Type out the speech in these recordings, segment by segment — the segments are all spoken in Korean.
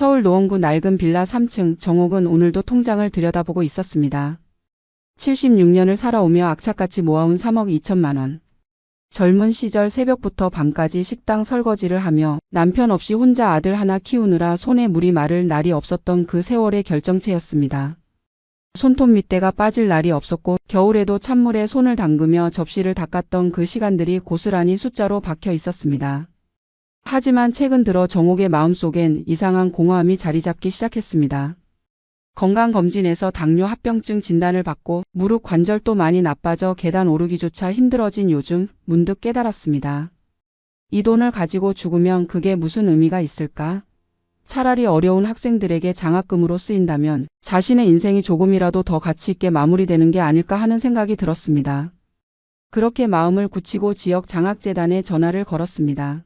서울 노원구 낡은 빌라 3층. 정옥은 오늘도 통장을 들여다보고 있었습니다. 76년을 살아오며 악착같이 모아온 3억 2천만 원. 젊은 시절 새벽부터 밤까지 식당 설거지를 하며 남편 없이 혼자 아들 하나 키우느라 손에 물이 마를 날이 없었던 그 세월의 결정체였습니다. 손톱 밑대가 빠질 날이 없었고 겨울에도 찬물에 손을 담그며 접시를 닦았던 그 시간들이 고스란히 숫자로 박혀 있었습니다. 하지만 최근 들어 정옥의 마음속엔 이상한 공허함이 자리 잡기 시작했습니다. 건강검진에서 당뇨 합병증 진단을 받고 무릎 관절도 많이 나빠져 계단 오르기조차 힘들어진 요즘 문득 깨달았습니다. 이 돈을 가지고 죽으면 그게 무슨 의미가 있을까? 차라리 어려운 학생들에게 장학금으로 쓰인다면 자신의 인생이 조금이라도 더 가치 있게 마무리되는 게 아닐까 하는 생각이 들었습니다. 그렇게 마음을 굳히고 지역 장학재단에 전화를 걸었습니다.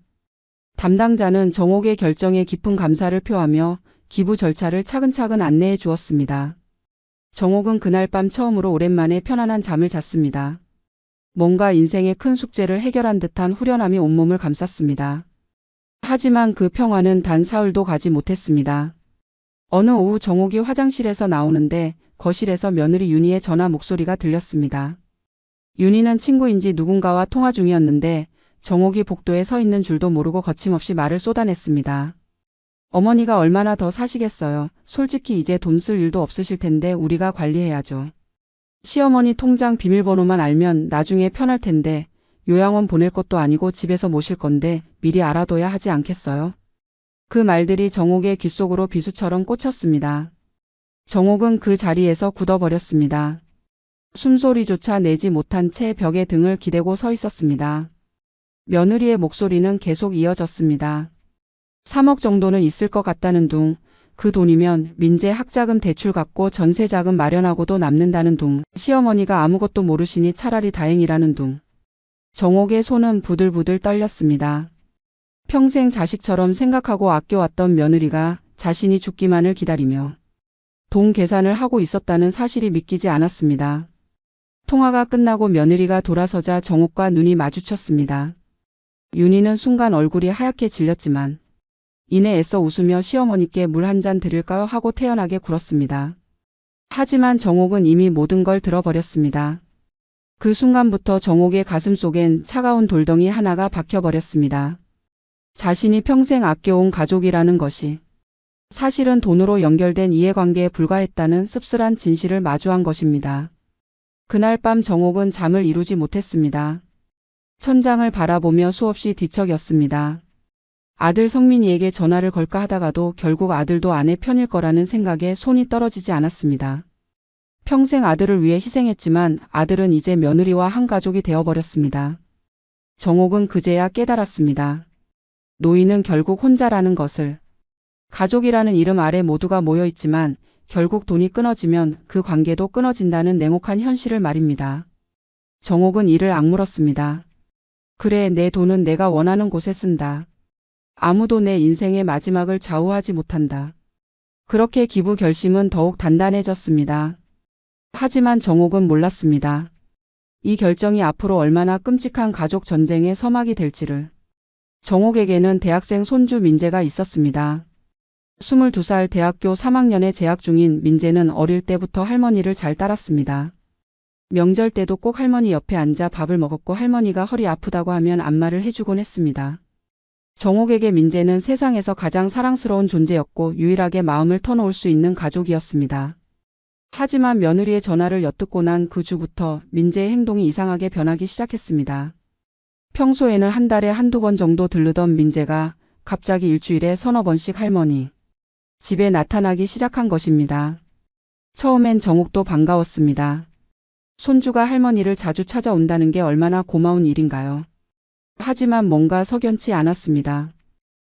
담당자는 정옥의 결정에 깊은 감사를 표하며 기부 절차를 차근차근 안내해 주었습니다. 정옥은 그날 밤 처음으로 오랜만에 편안한 잠을 잤습니다. 뭔가 인생의 큰 숙제를 해결한 듯한 후련함이 온몸을 감쌌습니다. 하지만 그 평화는 단 사흘도 가지 못했습니다. 어느 오후 정옥이 화장실에서 나오는데 거실에서 며느리 윤희의 전화 목소리가 들렸습니다. 윤희는 친구인지 누군가와 통화 중이었는데 정옥이 복도에 서 있는 줄도 모르고 거침없이 말을 쏟아냈습니다. 어머니가 얼마나 더 사시겠어요. 솔직히 이제 돈 쓸 일도 없으실 텐데 우리가 관리해야죠. 시어머니 통장 비밀번호만 알면 나중에 편할 텐데 요양원 보낼 것도 아니고 집에서 모실 건데 미리 알아둬야 하지 않겠어요? 그 말들이 정옥의 귓속으로 비수처럼 꽂혔습니다. 정옥은 그 자리에서 굳어버렸습니다. 숨소리조차 내지 못한 채 벽에 등을 기대고 서 있었습니다. 며느리의 목소리는 계속 이어졌습니다. 3억 정도는 있을 것 같다는 둥. 그 돈이면 민재 학자금 대출 갚고 전세자금 마련하고도 남는다는 둥. 시어머니가 아무것도 모르시니 차라리 다행이라는 둥. 정옥의 손은 부들부들 떨렸습니다. 평생 자식처럼 생각하고 아껴왔던 며느리가 자신이 죽기만을 기다리며 돈 계산을 하고 있었다는 사실이 믿기지 않았습니다. 통화가 끝나고 며느리가 돌아서자 정옥과 눈이 마주쳤습니다. 윤희는 순간 얼굴이 하얗게 질렸지만 이내 애써 웃으며 시어머니께 물 한 잔 드릴까요 하고 태연하게 굴었습니다. 하지만 정옥은 이미 모든 걸 들어버렸습니다. 그 순간부터 정옥의 가슴 속엔 차가운 돌덩이 하나가 박혀버렸습니다. 자신이 평생 아껴온 가족이라는 것이 사실은 돈으로 연결된 이해관계에 불과했다는 씁쓸한 진실을 마주한 것입니다. 그날 밤 정옥은 잠을 이루지 못했습니다. 천장을 바라보며 수없이 뒤척였습니다. 아들 성민이에게 전화를 걸까 하다가도 결국 아들도 아내 편일 거라는 생각에 손이 떨어지지 않았습니다. 평생 아들을 위해 희생했지만 아들은 이제 며느리와 한 가족이 되어버렸습니다. 정옥은 그제야 깨달았습니다. 노인은 결국 혼자라는 것을. 가족이라는 이름 아래 모두가 모여있지만 결국 돈이 끊어지면 그 관계도 끊어진다는 냉혹한 현실을 말입니다. 정옥은 이를 악물었습니다. 그래, 내 돈은 내가 원하는 곳에 쓴다. 아무도 내 인생의 마지막을 좌우하지 못한다. 그렇게 기부 결심은 더욱 단단해졌습니다. 하지만 정옥은 몰랐습니다. 이 결정이 앞으로 얼마나 끔찍한 가족 전쟁의 서막이 될지를. 정옥에게는 대학생 손주 민재가 있었습니다. 22살 대학교 3학년에 재학 중인 민재는 어릴 때부터 할머니를 잘 따랐습니다. 명절 때도 꼭 할머니 옆에 앉아 밥을 먹었고 할머니가 허리 아프다고 하면 안마를 해주곤 했습니다. 정옥에게 민재는 세상에서 가장 사랑스러운 존재였고 유일하게 마음을 터놓을 수 있는 가족이었습니다. 하지만 며느리의 전화를 엿듣고 난 그 주부터 민재의 행동이 이상하게 변하기 시작했습니다. 평소에는 한 달에 한두 번 정도 들르던 민재가 갑자기 일주일에 서너 번씩 할머니 집에 나타나기 시작한 것입니다. 처음엔 정옥도 반가웠습니다. 손주가 할머니를 자주 찾아온다는 게 얼마나 고마운 일인가요? 하지만 뭔가 석연치 않았습니다.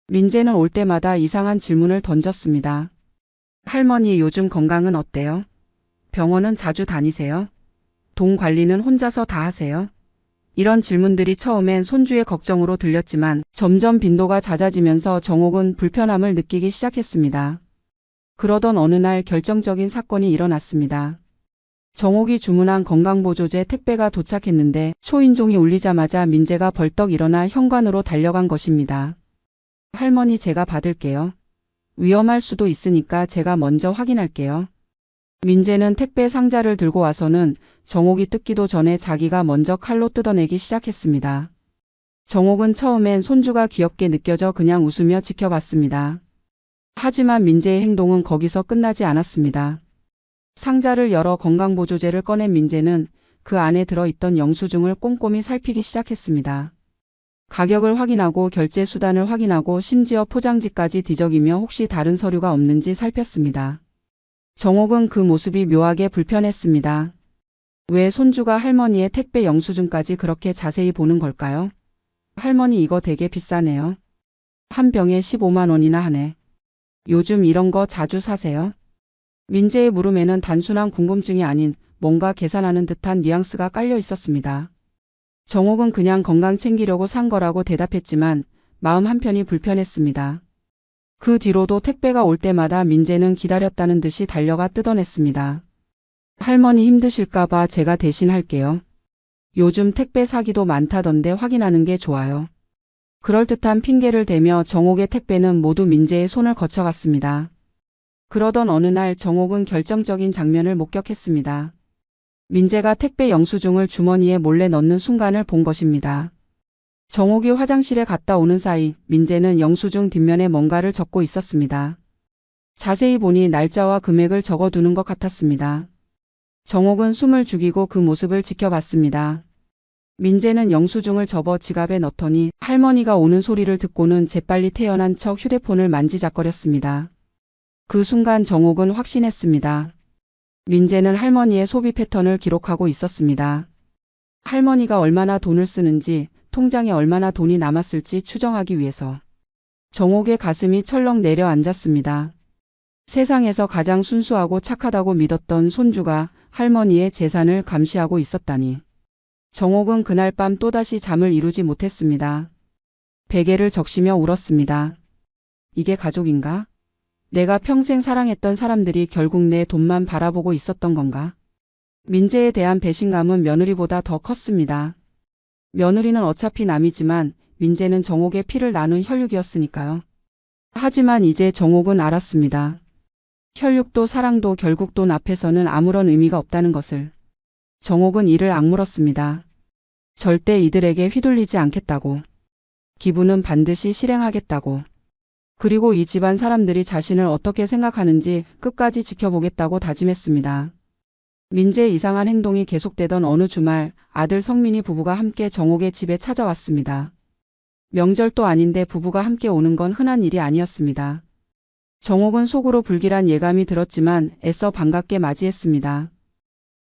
민재는 올 때마다 이상한 질문을 던졌습니다. 할머니 요즘 건강은 어때요? 병원은 자주 다니세요? 돈 관리는 혼자서 다 하세요? 이런 질문들이 처음엔 손주의 걱정으로 들렸지만 점점 빈도가 잦아지면서 정옥은 불편함을 느끼기 시작했습니다. 그러던 어느 날 결정적인 사건이 일어났습니다. 정옥이 주문한 건강보조제 택배가 도착했는데 초인종이 울리자마자 민재가 벌떡 일어나 현관으로 달려간 것입니다. 할머니 제가 받을게요. 위험할 수도 있으니까 제가 먼저 확인할게요. 민재는 택배 상자를 들고 와서는 정옥이 뜯기도 전에 자기가 먼저 칼로 뜯어내기 시작했습니다. 정옥은 처음엔 손주가 귀엽게 느껴져 그냥 웃으며 지켜봤습니다. 하지만 민재의 행동은 거기서 끝나지 않았습니다. 상자를 열어 건강보조제를 꺼낸 민재는 그 안에 들어있던 영수증을 꼼꼼히 살피기 시작했습니다. 가격을 확인하고 결제 수단을 확인하고 심지어 포장지까지 뒤적이며 혹시 다른 서류가 없는지 살폈습니다. 정옥은 그 모습이 묘하게 불편했습니다. 왜 손주가 할머니의 택배 영수증까지 그렇게 자세히 보는 걸까요? 할머니 이거 되게 비싸네요. 한 병에 15만 원이나 하네. 요즘 이런 거 자주 사세요? 민재의 물음에는 단순한 궁금증이 아닌 뭔가 계산하는 듯한 뉘앙스가 깔려 있었습니다. 정옥은 그냥 건강 챙기려고 산 거라고 대답했지만 마음 한편이 불편했습니다. 그 뒤로도 택배가 올 때마다 민재는 기다렸다는 듯이 달려가 뜯어냈습니다. 할머니 힘드실까봐 제가 대신 할게요. 요즘 택배 사기도 많다던데 확인하는 게 좋아요. 그럴듯한 핑계를 대며 정옥의 택배는 모두 민재의 손을 거쳐갔습니다. 그러던 어느 날 정옥은 결정적인 장면을 목격했습니다. 민재가 택배 영수증을 주머니에 몰래 넣는 순간을 본 것입니다. 정옥이 화장실에 갔다 오는 사이 민재는 영수증 뒷면에 뭔가를 적고 있었습니다. 자세히 보니 날짜와 금액을 적어두는 것 같았습니다. 정옥은 숨을 죽이고 그 모습을 지켜봤습니다. 민재는 영수증을 접어 지갑에 넣더니 할머니가 오는 소리를 듣고는 재빨리 태어난 척 휴대폰을 만지작거렸습니다. 그 순간 정옥은 확신했습니다. 민재는 할머니의 소비 패턴을 기록하고 있었습니다. 할머니가 얼마나 돈을 쓰는지, 통장에 얼마나 돈이 남았을지 추정하기 위해서. 정옥의 가슴이 철렁 내려앉았습니다. 세상에서 가장 순수하고 착하다고 믿었던 손주가 할머니의 재산을 감시하고 있었다니. 정옥은 그날 밤 또다시 잠을 이루지 못했습니다. 베개를 적시며 울었습니다. 이게 가족인가? 내가 평생 사랑했던 사람들이 결국 내 돈만 바라보고 있었던 건가? 민재에 대한 배신감은 며느리보다 더 컸습니다. 며느리는 어차피 남이지만 민재는 정옥의 피를 나눈 혈육이었으니까요. 하지만 이제 정옥은 알았습니다. 혈육도 사랑도 결국 돈 앞에서는 아무런 의미가 없다는 것을. 정옥은 이를 악물었습니다. 절대 이들에게 휘둘리지 않겠다고. 기부는 반드시 실행하겠다고. 그리고 이 집안 사람들이 자신을 어떻게 생각하는지 끝까지 지켜보겠다고 다짐했습니다. 민재의 이상한 행동이 계속되던 어느 주말 아들 성민이 부부가 함께 정옥의 집에 찾아왔습니다. 명절도 아닌데 부부가 함께 오는 건 흔한 일이 아니었습니다. 정옥은 속으로 불길한 예감이 들었지만 애써 반갑게 맞이했습니다.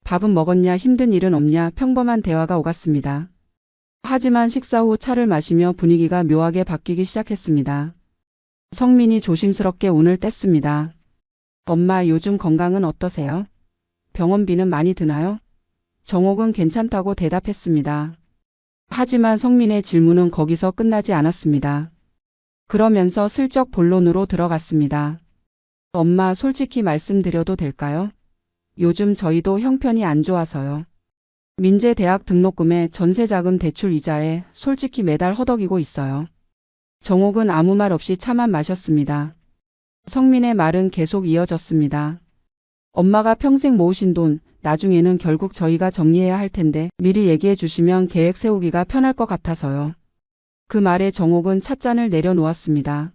밥은 먹었냐, 힘든 일은 없냐, 평범한 대화가 오갔습니다. 하지만 식사 후 차를 마시며 분위기가 묘하게 바뀌기 시작했습니다. 성민이 조심스럽게 운을 뗐습니다. 엄마, 요즘 건강은 어떠세요? 병원비는 많이 드나요? 정옥은 괜찮다고 대답했습니다. 하지만 성민의 질문은 거기서 끝나지 않았습니다. 그러면서 슬쩍 본론으로 들어갔습니다. 엄마, 솔직히 말씀드려도 될까요? 요즘 저희도 형편이 안 좋아서요. 민재 대학 등록금에 전세자금 대출 이자에 솔직히 매달 허덕이고 있어요. 정옥은 아무 말 없이 차만 마셨습니다. 성민의 말은 계속 이어졌습니다. 엄마가 평생 모으신 돈, 나중에는 결국 저희가 정리해야 할 텐데 미리 얘기해 주시면 계획 세우기가 편할 것 같아서요. 그 말에 정옥은 찻잔을 내려놓았습니다.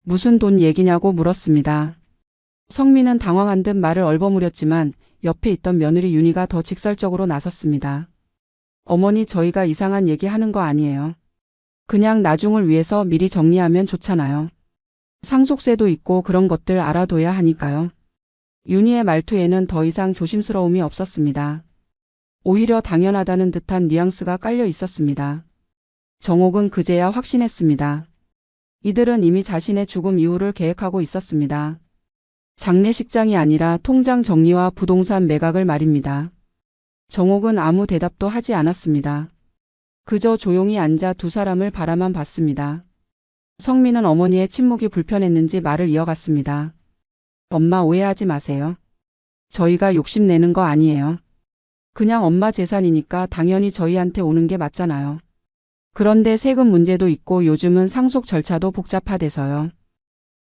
무슨 돈 얘기냐고 물었습니다. 성민은 당황한 듯 말을 얼버무렸지만 옆에 있던 며느리 윤희가 더 직설적으로 나섰습니다. 어머니, 저희가 이상한 얘기 하는 거 아니에요. 그냥 나중을 위해서 미리 정리하면 좋잖아요. 상속세도 있고 그런 것들 알아둬야 하니까요. 윤희의 말투에는 더 이상 조심스러움이 없었습니다. 오히려 당연하다는 듯한 뉘앙스가 깔려 있었습니다. 정옥은 그제야 확신했습니다. 이들은 이미 자신의 죽음 이후를 계획하고 있었습니다. 장례식장이 아니라 통장 정리와 부동산 매각을 말입니다. 정옥은 아무 대답도 하지 않았습니다. 그저 조용히 앉아 두 사람을 바라만 봤습니다. 성민은 어머니의 침묵이 불편했는지 말을 이어갔습니다. 엄마, 오해하지 마세요. 저희가 욕심내는 거 아니에요. 그냥 엄마 재산이니까 당연히 저희한테 오는 게 맞잖아요. 그런데 세금 문제도 있고 요즘은 상속 절차도 복잡하대서요.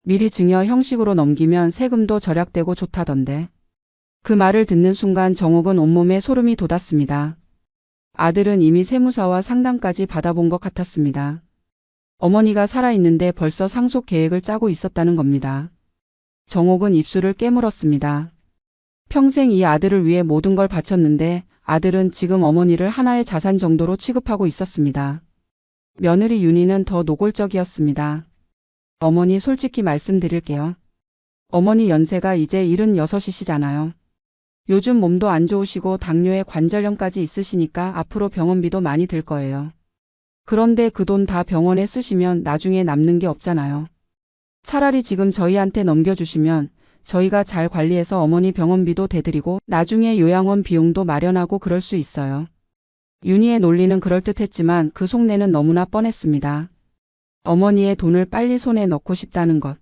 미리 증여 형식으로 넘기면 세금도 절약되고 좋다던데. 그 말을 듣는 순간 정옥은 온몸에 소름이 돋았습니다. 아들은 이미 세무사와 상담까지 받아본 것 같았습니다. 어머니가 살아있는데 벌써 상속 계획을 짜고 있었다는 겁니다. 정옥은 입술을 깨물었습니다. 평생 이 아들을 위해 모든 걸 바쳤는데 아들은 지금 어머니를 하나의 자산 정도로 취급하고 있었습니다. 며느리 윤희는 더 노골적이었습니다. 어머니 솔직히 말씀드릴게요. 어머니 연세가 이제 76이시잖아요. 요즘 몸도 안 좋으시고 당뇨에 관절염까지 있으시니까 앞으로 병원비도 많이 들 거예요. 그런데 그 돈 다 병원에 쓰시면 나중에 남는 게 없잖아요. 차라리 지금 저희한테 넘겨주시면 저희가 잘 관리해서 어머니 병원비도 대드리고 나중에 요양원 비용도 마련하고 그럴 수 있어요. 윤희의 논리는 그럴듯했지만 그 속내는 너무나 뻔했습니다. 어머니의 돈을 빨리 손에 넣고 싶다는 것.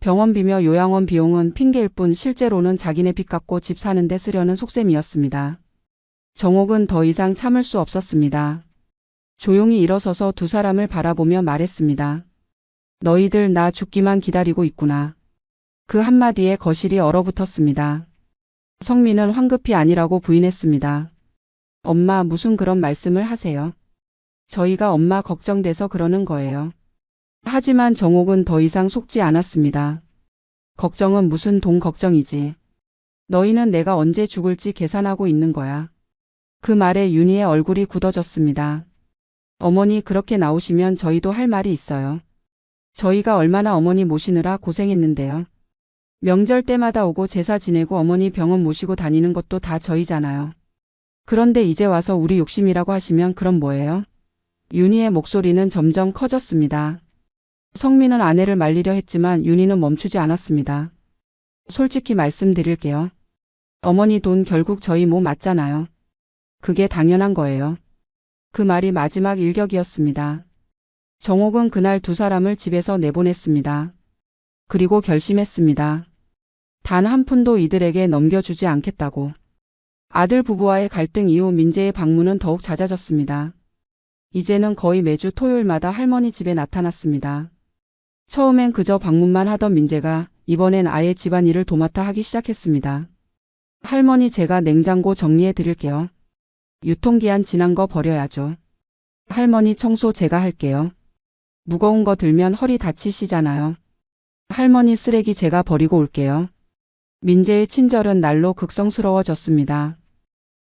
병원비며 요양원 비용은 핑계일 뿐 실제로는 자기네 빚 갚고 집 사는 데 쓰려는 속셈이었습니다. 정옥은 더 이상 참을 수 없었습니다. 조용히 일어서서 두 사람을 바라보며 말했습니다. 너희들 나 죽기만 기다리고 있구나. 그 한마디에 거실이 얼어붙었습니다. 성민은 황급히 아니라고 부인했습니다. 엄마 무슨 그런 말씀을 하세요. 저희가 엄마 걱정돼서 그러는 거예요. 하지만 정옥은 더 이상 속지 않았습니다. 걱정은 무슨 돈 걱정이지. 너희는 내가 언제 죽을지 계산하고 있는 거야. 그 말에 윤희의 얼굴이 굳어졌습니다. 어머니 그렇게 나오시면 저희도 할 말이 있어요. 저희가 얼마나 어머니 모시느라 고생했는데요. 명절 때마다 오고 제사 지내고 어머니 병원 모시고 다니는 것도 다 저희잖아요. 그런데 이제 와서 우리 욕심이라고 하시면 그럼 뭐예요? 윤희의 목소리는 점점 커졌습니다. 성민은 아내를 말리려 했지만 윤희는 멈추지 않았습니다. 솔직히 말씀드릴게요. 어머니 돈 결국 저희 모 맞잖아요. 그게 당연한 거예요. 그 말이 마지막 일격이었습니다. 정옥은 그날 두 사람을 집에서 내보냈습니다. 그리고 결심했습니다. 단 한 푼도 이들에게 넘겨주지 않겠다고. 아들 부부와의 갈등 이후 민재의 방문은 더욱 잦아졌습니다. 이제는 거의 매주 토요일마다 할머니 집에 나타났습니다. 처음엔 그저 방문만 하던 민재가 이번엔 아예 집안일을 도맡아 하기 시작했습니다. 할머니 제가 냉장고 정리해 드릴게요. 유통기한 지난 거 버려야죠. 할머니 청소 제가 할게요. 무거운 거 들면 허리 다치시잖아요. 할머니 쓰레기 제가 버리고 올게요. 민재의 친절은 날로 극성스러워졌습니다.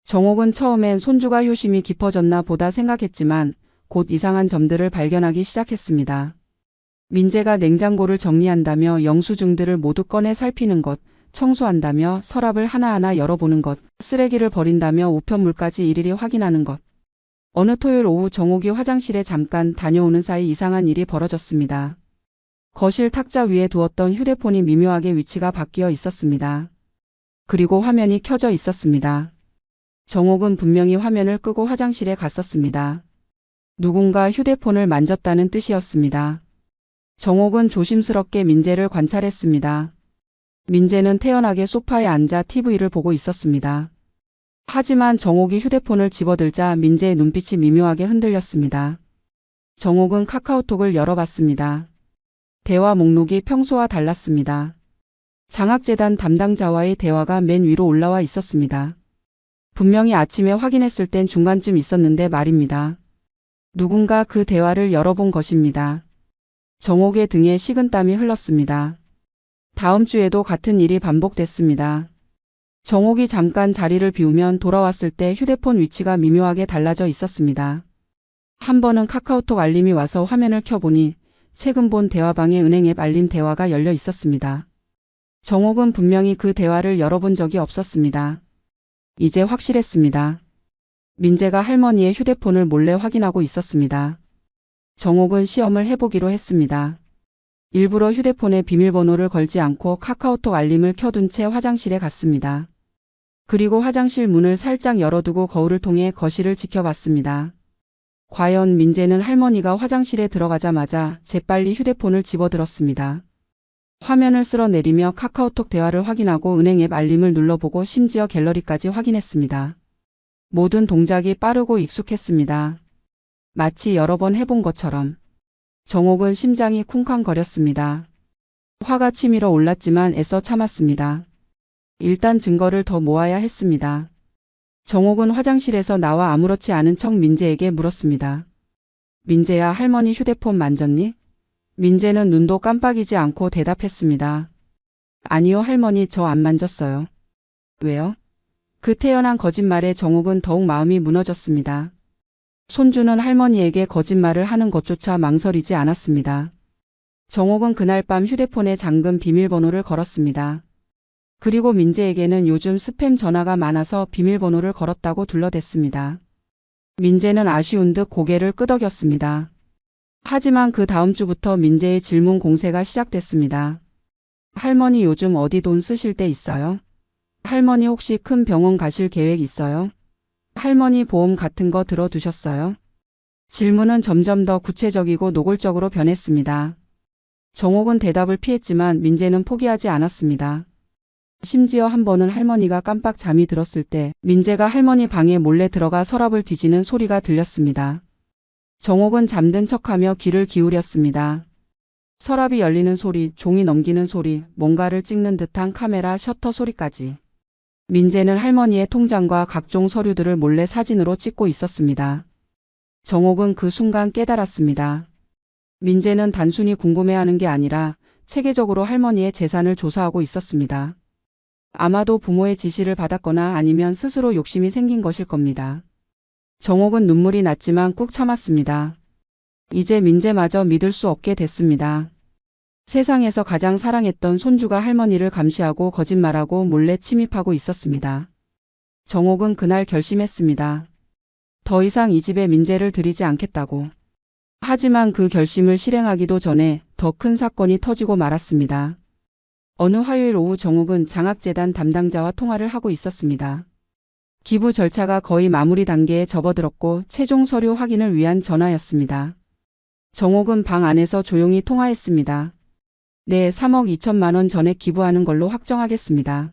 정옥은 처음엔 손주가 효심이 깊어졌나 보다 생각했지만 곧 이상한 점들을 발견하기 시작했습니다. 민재가 냉장고를 정리한다며 영수증들을 모두 꺼내 살피는 것, 청소한다며 서랍을 하나하나 열어보는 것, 쓰레기를 버린다며 우편물까지 일일이 확인하는 것. 어느 토요일 오후 정옥이 화장실에 잠깐 다녀오는 사이 이상한 일이 벌어졌습니다. 거실 탁자 위에 두었던 휴대폰이 미묘하게 위치가 바뀌어 있었습니다. 그리고 화면이 켜져 있었습니다. 정옥은 분명히 화면을 끄고 화장실에 갔었습니다. 누군가 휴대폰을 만졌다는 뜻이었습니다. 정옥은 조심스럽게 민재를 관찰했습니다. 민재는 태연하게 소파에 앉아 TV를 보고 있었습니다. 하지만 정옥이 휴대폰을 집어들자 민재의 눈빛이 미묘하게 흔들렸습니다. 정옥은 카카오톡을 열어봤습니다. 대화 목록이 평소와 달랐습니다. 장학재단 담당자와의 대화가 맨 위로 올라와 있었습니다. 분명히 아침에 확인했을 땐 중간쯤 있었는데 말입니다. 누군가 그 대화를 열어본 것입니다. 정옥의 등에 식은땀이 흘렀습니다. 다음 주에도 같은 일이 반복됐습니다. 정옥이 잠깐 자리를 비우면 돌아왔을 때 휴대폰 위치가 미묘하게 달라져 있었습니다. 한 번은 카카오톡 알림이 와서 화면을 켜보니 최근 본 대화방에 은행 앱 알림 대화가 열려 있었습니다. 정옥은 분명히 그 대화를 열어본 적이 없었습니다. 이제 확실했습니다. 민재가 할머니의 휴대폰을 몰래 확인하고 있었습니다. 정옥은 시험을 해보기로 했습니다. 일부러 휴대폰에 비밀번호를 걸지 않고 카카오톡 알림을 켜둔 채 화장실에 갔습니다. 그리고 화장실 문을 살짝 열어두고 거울을 통해 거실을 지켜봤습니다. 과연 민재는 할머니가 화장실에 들어가자마자 재빨리 휴대폰을 집어들었습니다. 화면을 쓸어내리며 카카오톡 대화를 확인하고 은행 앱 알림을 눌러보고 심지어 갤러리까지 확인했습니다. 모든 동작이 빠르고 익숙했습니다. 마치 여러 번 해본 것처럼. 정옥은 심장이 쿵쾅거렸습니다. 화가 치밀어 올랐지만 애써 참았습니다. 일단 증거를 더 모아야 했습니다. 정옥은 화장실에서 나와 아무렇지 않은 척 민재에게 물었습니다. 민재야, 할머니 휴대폰 만졌니? 민재는 눈도 깜빡이지 않고 대답했습니다. 아니요, 할머니, 저 안 만졌어요. 왜요? 그 태연한 거짓말에 정옥은 더욱 마음이 무너졌습니다. 손주는 할머니에게 거짓말을 하는 것조차 망설이지 않았습니다. 정옥은 그날 밤 휴대폰에 잠금 비밀번호를 걸었습니다. 그리고 민재에게는 요즘 스팸 전화가 많아서 비밀번호를 걸었다고 둘러댔습니다. 민재는 아쉬운 듯 고개를 끄덕였습니다. 하지만 그 다음 주부터 민재의 질문 공세가 시작됐습니다. 할머니, 요즘 어디 돈 쓰실 때 있어요? 할머니, 혹시 큰 병원 가실 계획 있어요? 할머니, 보험 같은 거 들어두셨어요? 질문은 점점 더 구체적이고 노골적으로 변했습니다. 정옥은 대답을 피했지만 민재는 포기하지 않았습니다. 심지어 한 번은 할머니가 깜빡 잠이 들었을 때 민재가 할머니 방에 몰래 들어가 서랍을 뒤지는 소리가 들렸습니다. 정옥은 잠든 척하며 귀를 기울였습니다. 서랍이 열리는 소리, 종이 넘기는 소리, 뭔가를 찍는 듯한 카메라 셔터 소리까지. 민재는 할머니의 통장과 각종 서류들을 몰래 사진으로 찍고 있었습니다. 정옥은 그 순간 깨달았습니다. 민재는 단순히 궁금해하는 게 아니라 체계적으로 할머니의 재산을 조사하고 있었습니다. 아마도 부모의 지시를 받았거나 아니면 스스로 욕심이 생긴 것일 겁니다. 정옥은 눈물이 났지만 꾹 참았습니다. 이제 민재마저 믿을 수 없게 됐습니다. 세상에서 가장 사랑했던 손주가 할머니를 감시하고 거짓말하고 몰래 침입하고 있었습니다. 정옥은 그날 결심했습니다. 더 이상 이 집에 민재를 들이지 않겠다고. 하지만 그 결심을 실행하기도 전에 더 큰 사건이 터지고 말았습니다. 어느 화요일 오후 정옥은 장학재단 담당자와 통화를 하고 있었습니다. 기부 절차가 거의 마무리 단계에 접어들었고 최종 서류 확인을 위한 전화였습니다. 정옥은 방 안에서 조용히 통화했습니다. 네, 3억 2천만 원 전에 기부하는 걸로 확정하겠습니다.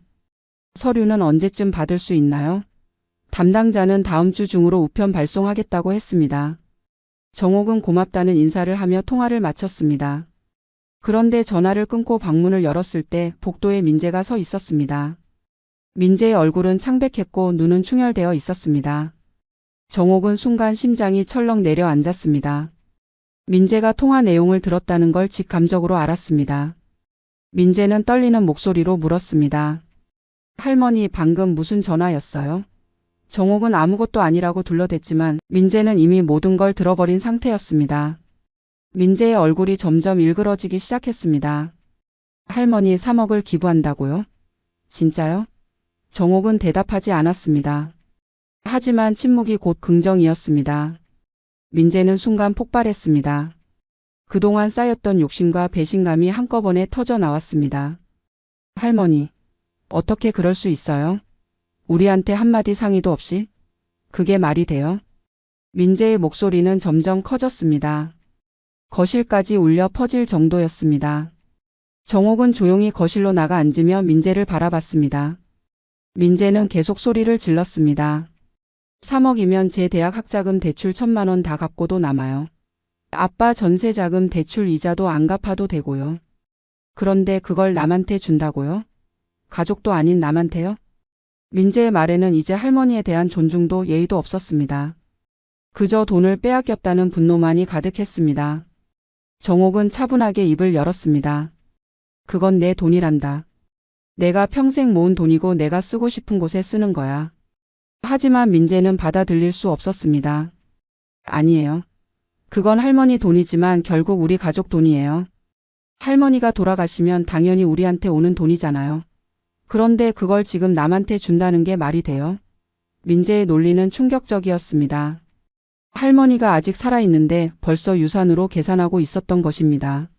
서류는 언제쯤 받을 수 있나요? 담당자는 다음 주 중으로 우편 발송하겠다고 했습니다. 정옥은 고맙다는 인사를 하며 통화를 마쳤습니다. 그런데 전화를 끊고 방문을 열었을 때 복도에 민재가 서 있었습니다. 민재의 얼굴은 창백했고 눈은 충혈되어 있었습니다. 정옥은 순간 심장이 철렁 내려앉았습니다. 민재가 통화 내용을 들었다는 걸 직감적으로 알았습니다. 민재는 떨리는 목소리로 물었습니다. 할머니, 방금 무슨 전화였어요? 정옥은 아무것도 아니라고 둘러댔지만 민재는 이미 모든 걸 들어버린 상태였습니다. 민재의 얼굴이 점점 일그러지기 시작했습니다. 할머니, 3억을 기부한다고요? 진짜요? 정옥은 대답하지 않았습니다. 하지만 침묵이 곧 긍정이었습니다. 민재는 순간 폭발했습니다. 그동안 쌓였던 욕심과 배신감이 한꺼번에 터져 나왔습니다. 할머니, 어떻게 그럴 수 있어요? 우리한테 한마디 상의도 없이? 그게 말이 돼요? 민재의 목소리는 점점 커졌습니다. 거실까지 울려 퍼질 정도였습니다. 정옥은 조용히 거실로 나가 앉으며 민재를 바라봤습니다. 민재는 계속 소리를 질렀습니다. 3억이면 제 대학 학자금 대출 1,000만 원 다 갚고도 남아요. 아빠 전세자금 대출 이자도 안 갚아도 되고요. 그런데 그걸 남한테 준다고요? 가족도 아닌 남한테요? 민재의 말에는 이제 할머니에 대한 존중도 예의도 없었습니다. 그저 돈을 빼앗겼다는 분노만이 가득했습니다. 정옥은 차분하게 입을 열었습니다. 그건 내 돈이란다. 내가 평생 모은 돈이고 내가 쓰고 싶은 곳에 쓰는 거야. 하지만 민재는 받아들일 수 없었습니다. 아니에요. 그건 할머니 돈이지만 결국 우리 가족 돈이에요. 할머니가 돌아가시면 당연히 우리한테 오는 돈이잖아요. 그런데 그걸 지금 남한테 준다는 게 말이 돼요? 민재의 논리는 충격적이었습니다. 할머니가 아직 살아있는데 벌써 유산으로 계산하고 있었던 것입니다.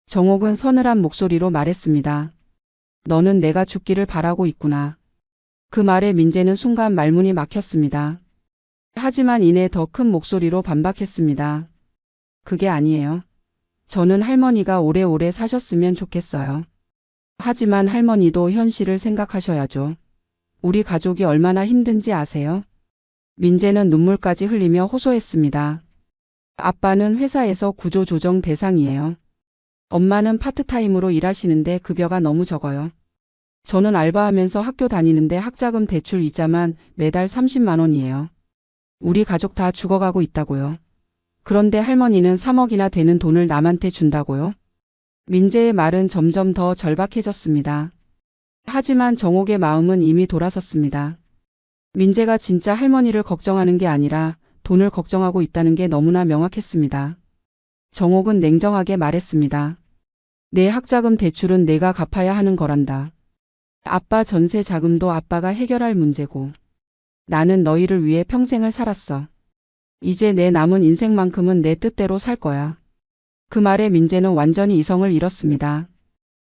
정옥은 서늘한 목소리로 말했습니다. 너는 내가 죽기를 바라고 있구나. 그 말에 민재는 순간 말문이 막혔습니다. 하지만 이내 더 큰 목소리로 반박했습니다. 그게 아니에요. 저는 할머니가 오래오래 사셨으면 좋겠어요. 하지만 할머니도 현실을 생각하셔야죠. 우리 가족이 얼마나 힘든지 아세요? 민재는 눈물까지 흘리며 호소했습니다. 아빠는 회사에서 구조조정 대상이에요. 엄마는 파트타임으로 일하시는데 급여가 너무 적어요. 저는 알바하면서 학교 다니는데 학자금 대출 이자만 매달 30만 원이에요. 우리 가족 다 죽어가고 있다고요. 그런데 할머니는 3억이나 되는 돈을 남한테 준다고요? 민재의 말은 점점 더 절박해졌습니다. 하지만 정옥의 마음은 이미 돌아섰습니다. 민재가 진짜 할머니를 걱정하는 게 아니라 돈을 걱정하고 있다는 게 너무나 명확했습니다. 정옥은 냉정하게 말했습니다. 내 학자금 대출은 내가 갚아야 하는 거란다. 아빠 전세 자금도 아빠가 해결할 문제고. 나는 너희를 위해 평생을 살았어. 이제 내 남은 인생만큼은 내 뜻대로 살 거야. 그 말에 민재는 완전히 이성을 잃었습니다.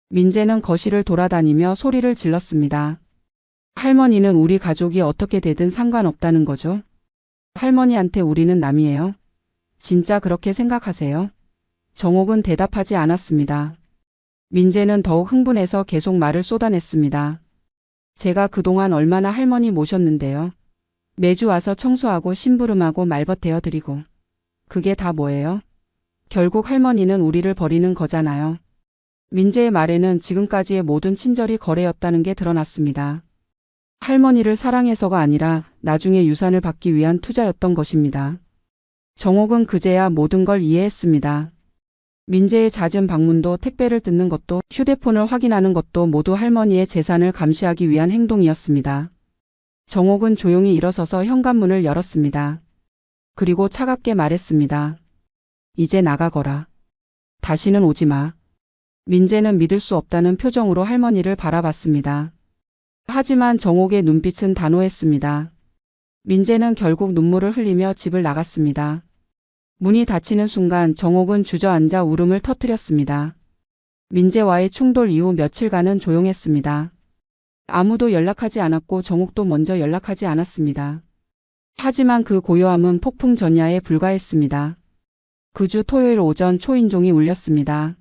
민재는 거실을 돌아다니며 소리를 질렀습니다. 할머니는 우리 가족이 어떻게 되든 상관없다는 거죠? 할머니한테 우리는 남이에요. 진짜 그렇게 생각하세요? 정옥은 대답하지 않았습니다. 민재는 더욱 흥분해서 계속 말을 쏟아냈습니다. 제가 그동안 얼마나 할머니 모셨는데요. 매주 와서 청소하고 심부름하고 말벗대어 드리고. 그게 다 뭐예요? 결국 할머니는 우리를 버리는 거잖아요. 민재의 말에는 지금까지의 모든 친절이 거래였다는 게 드러났습니다. 할머니를 사랑해서가 아니라 나중에 유산을 받기 위한 투자였던 것입니다. 정옥은 그제야 모든 걸 이해했습니다. 민재의 잦은 방문도 택배를 뜯는 것도 휴대폰을 확인하는 것도 모두 할머니의 재산을 감시하기 위한 행동이었습니다. 정옥은 조용히 일어서서 현관문을 열었습니다. 그리고 차갑게 말했습니다. 이제 나가거라. 다시는 오지 마. 민재는 믿을 수 없다는 표정으로 할머니를 바라봤습니다. 하지만 정옥의 눈빛은 단호했습니다. 민재는 결국 눈물을 흘리며 집을 나갔습니다. 문이 닫히는 순간 정옥은 주저앉아 울음을 터뜨렸습니다. 민재와의 충돌 이후 며칠간은 조용했습니다. 아무도 연락하지 않았고 정옥도 먼저 연락하지 않았습니다. 하지만 그 고요함은 폭풍 전야에 불과했습니다. 그 주 토요일 오전 초인종이 울렸습니다.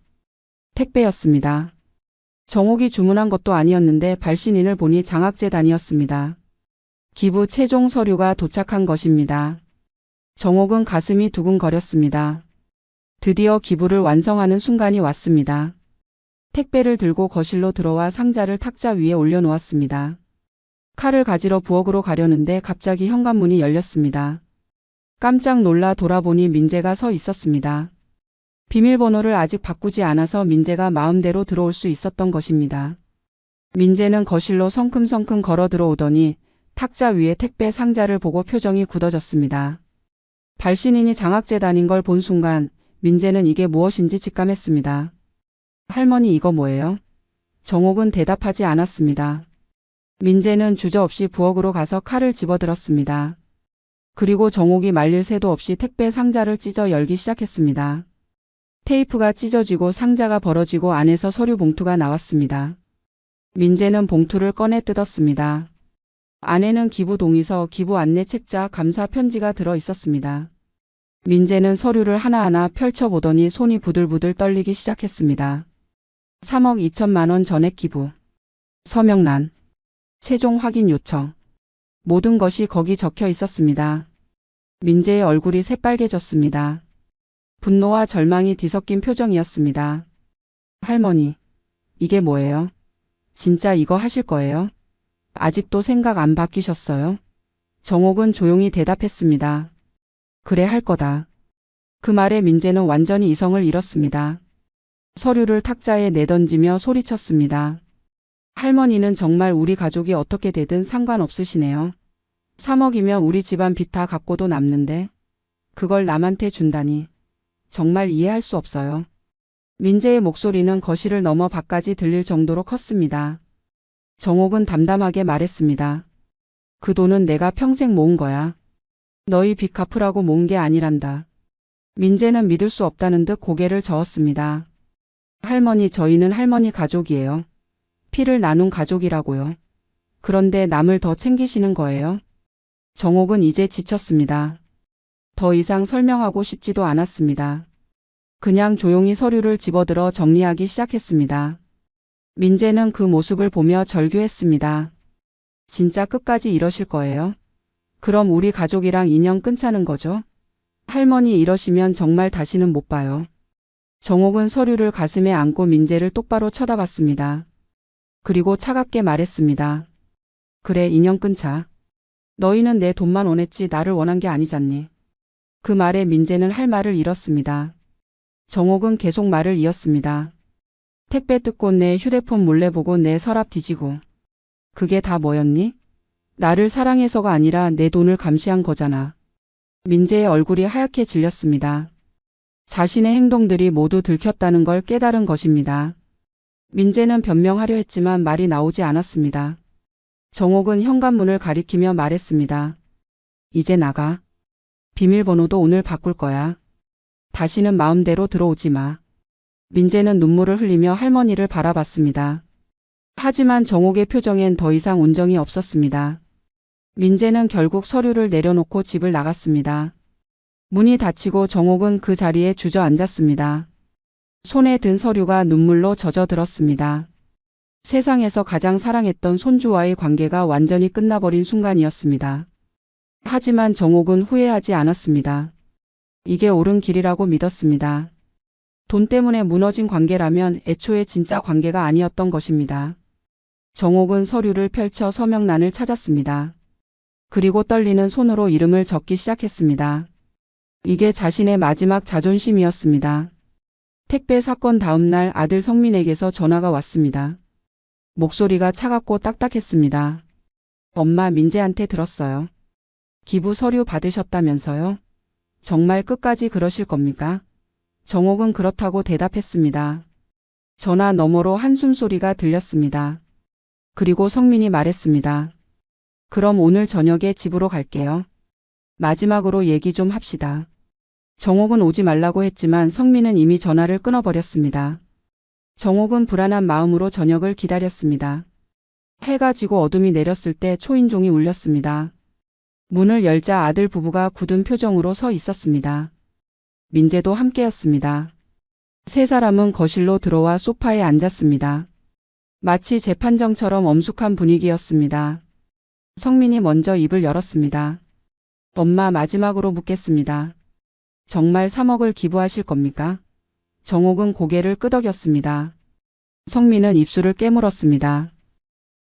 택배였습니다. 정옥이 주문한 것도 아니었는데 발신인을 보니 장학재단이었습니다. 기부 최종 서류가 도착한 것입니다. 정옥은 가슴이 두근거렸습니다. 드디어 기부를 완성하는 순간이 왔습니다. 택배를 들고 거실로 들어와 상자를 탁자 위에 올려놓았습니다. 칼을 가지러 부엌으로 가려는데 갑자기 현관문이 열렸습니다. 깜짝 놀라 돌아보니 민재가 서 있었습니다. 비밀번호를 아직 바꾸지 않아서 민재가 마음대로 들어올 수 있었던 것입니다. 민재는 거실로 성큼성큼 걸어 들어오더니 탁자 위에 택배 상자를 보고 표정이 굳어졌습니다. 발신인이 장학재단인 걸 본 순간 민재는 이게 무엇인지 직감했습니다. 할머니 이거 뭐예요? 정옥은 대답하지 않았습니다. 민재는 주저없이 부엌으로 가서 칼을 집어들었습니다. 그리고 정옥이 말릴 새도 없이 택배 상자를 찢어 열기 시작했습니다. 테이프가 찢어지고 상자가 벌어지고 안에서 서류 봉투가 나왔습니다. 민재는 봉투를 꺼내 뜯었습니다. 안에는 기부 동의서, 기부 안내 책자, 감사 편지가 들어 있었습니다. 민재는 서류를 하나하나 펼쳐보더니 손이 부들부들 떨리기 시작했습니다. 3억 2천만 원 전액 기부. 서명란. 최종 확인 요청. 모든 것이 거기 적혀 있었습니다. 민재의 얼굴이 새빨개졌습니다. 분노와 절망이 뒤섞인 표정이었습니다. 할머니, 이게 뭐예요? 진짜 이거 하실 거예요? 아직도 생각 안 바뀌셨어요? 정옥은 조용히 대답했습니다. 그래 할 거다. 그 말에 민재는 완전히 이성을 잃었습니다. 서류를 탁자에 내던지며 소리쳤습니다. 할머니는 정말 우리 가족이 어떻게 되든 상관없으시네요. 3억이면 우리 집안 빚 다 갚고도 남는데 그걸 남한테 준다니. 정말 이해할 수 없어요. 민재의 목소리는 거실을 넘어 밖까지 들릴 정도로 컸습니다. 정옥은 담담하게 말했습니다. 그 돈은 내가 평생 모은 거야. 너희 빚 갚으라고 모은 게 아니란다. 민재는 믿을 수 없다는 듯 고개를 저었습니다. 할머니, 저희는 할머니 가족이에요. 피를 나눈 가족이라고요. 그런데 남을 더 챙기시는 거예요? 정옥은 이제 지쳤습니다. 더 이상 설명하고 싶지도 않았습니다. 그냥 조용히 서류를 집어들어 정리하기 시작했습니다. 민재는 그 모습을 보며 절규했습니다. 진짜 끝까지 이러실 거예요? 그럼 우리 가족이랑 인연 끊자는 거죠? 할머니 이러시면 정말 다시는 못 봐요. 정옥은 서류를 가슴에 안고 민재를 똑바로 쳐다봤습니다. 그리고 차갑게 말했습니다. 그래, 인연 끊자. 너희는 내 돈만 원했지 나를 원한 게 아니잖니. 그 말에 민재는 할 말을 잃었습니다. 정옥은 계속 말을 이었습니다. 택배 뜯고 내 휴대폰 몰래 보고 내 서랍 뒤지고. 그게 다 뭐였니? 나를 사랑해서가 아니라 내 돈을 감시한 거잖아. 민재의 얼굴이 하얗게 질렸습니다. 자신의 행동들이 모두 들켰다는 걸 깨달은 것입니다. 민재는 변명하려 했지만 말이 나오지 않았습니다. 정옥은 현관문을 가리키며 말했습니다. 이제 나가. 비밀번호도 오늘 바꿀 거야. 다시는 마음대로 들어오지 마. 민재는 눈물을 흘리며 할머니를 바라봤습니다. 하지만 정옥의 표정엔 더 이상 온정이 없었습니다. 민재는 결국 서류를 내려놓고 집을 나갔습니다. 문이 닫히고 정옥은 그 자리에 주저앉았습니다. 손에 든 서류가 눈물로 젖어들었습니다. 세상에서 가장 사랑했던 손주와의 관계가 완전히 끝나버린 순간이었습니다. 하지만 정옥은 후회하지 않았습니다. 이게 옳은 길이라고 믿었습니다. 돈 때문에 무너진 관계라면 애초에 진짜 관계가 아니었던 것입니다. 정옥은 서류를 펼쳐 서명란을 찾았습니다. 그리고 떨리는 손으로 이름을 적기 시작했습니다. 이게 자신의 마지막 자존심이었습니다. 택배 사건 다음 날 아들 성민에게서 전화가 왔습니다. 목소리가 차갑고 딱딱했습니다. 엄마, 민재한테 들었어요. 기부 서류 받으셨다면서요? 정말 끝까지 그러실 겁니까? 정옥은 그렇다고 대답했습니다. 전화 너머로 한숨 소리가 들렸습니다. 그리고 성민이 말했습니다. 그럼 오늘 저녁에 집으로 갈게요. 마지막으로 얘기 좀 합시다. 정옥은 오지 말라고 했지만 성민은 이미 전화를 끊어버렸습니다. 정옥은 불안한 마음으로 저녁을 기다렸습니다. 해가 지고 어둠이 내렸을 때 초인종이 울렸습니다. 문을 열자 아들 부부가 굳은 표정으로 서 있었습니다. 민재도 함께였습니다. 세 사람은 거실로 들어와 소파에 앉았습니다. 마치 재판정처럼 엄숙한 분위기였습니다. 성민이 먼저 입을 열었습니다. 엄마, 마지막으로 묻겠습니다. 정말 3억을 기부하실 겁니까? 정옥은 고개를 끄덕였습니다. 성민은 입술을 깨물었습니다.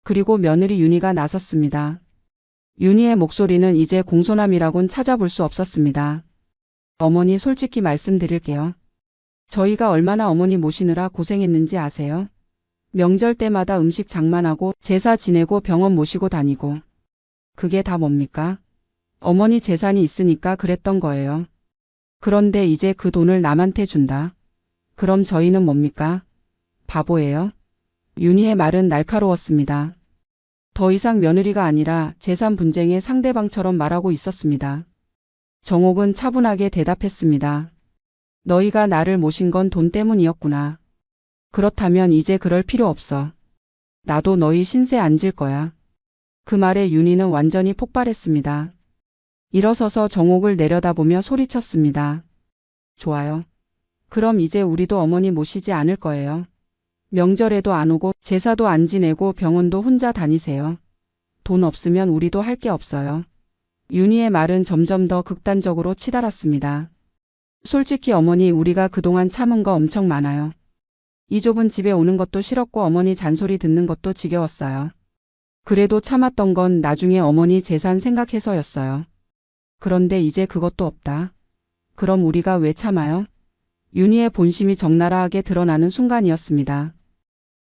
그리고 며느리 윤희가 나섰습니다. 윤희의 목소리는 이제 공손함이라곤 찾아볼 수 없었습니다. 어머니, 솔직히 말씀드릴게요. 저희가 얼마나 어머니 모시느라 고생했는지 아세요? 명절 때마다 음식 장만하고 제사 지내고 병원 모시고 다니고. 그게 다 뭡니까? 어머니 재산이 있으니까 그랬던 거예요. 그런데 이제 그 돈을 남한테 준다. 그럼 저희는 뭡니까? 바보예요? 윤희의 말은 날카로웠습니다. 더 이상 며느리가 아니라 재산 분쟁의 상대방처럼 말하고 있었습니다. 정옥은 차분하게 대답했습니다. 너희가 나를 모신 건 돈 때문이었구나. 그렇다면 이제 그럴 필요 없어. 나도 너희 신세 안 질 거야. 그 말에 윤희는 완전히 폭발했습니다. 일어서서 정옥을 내려다보며 소리쳤습니다. 좋아요. 그럼 이제 우리도 어머니 모시지 않을 거예요. 명절에도 안 오고 제사도 안 지내고 병원도 혼자 다니세요. 돈 없으면 우리도 할 게 없어요. 윤희의 말은 점점 더 극단적으로 치달았습니다. 솔직히 어머니, 우리가 그동안 참은 거 엄청 많아요. 이 좁은 집에 오는 것도 싫었고 어머니 잔소리 듣는 것도 지겨웠어요. 그래도 참았던 건 나중에 어머니 재산 생각해서였어요. 그런데 이제 그것도 없다. 그럼 우리가 왜 참아요? 윤희의 본심이 적나라하게 드러나는 순간이었습니다.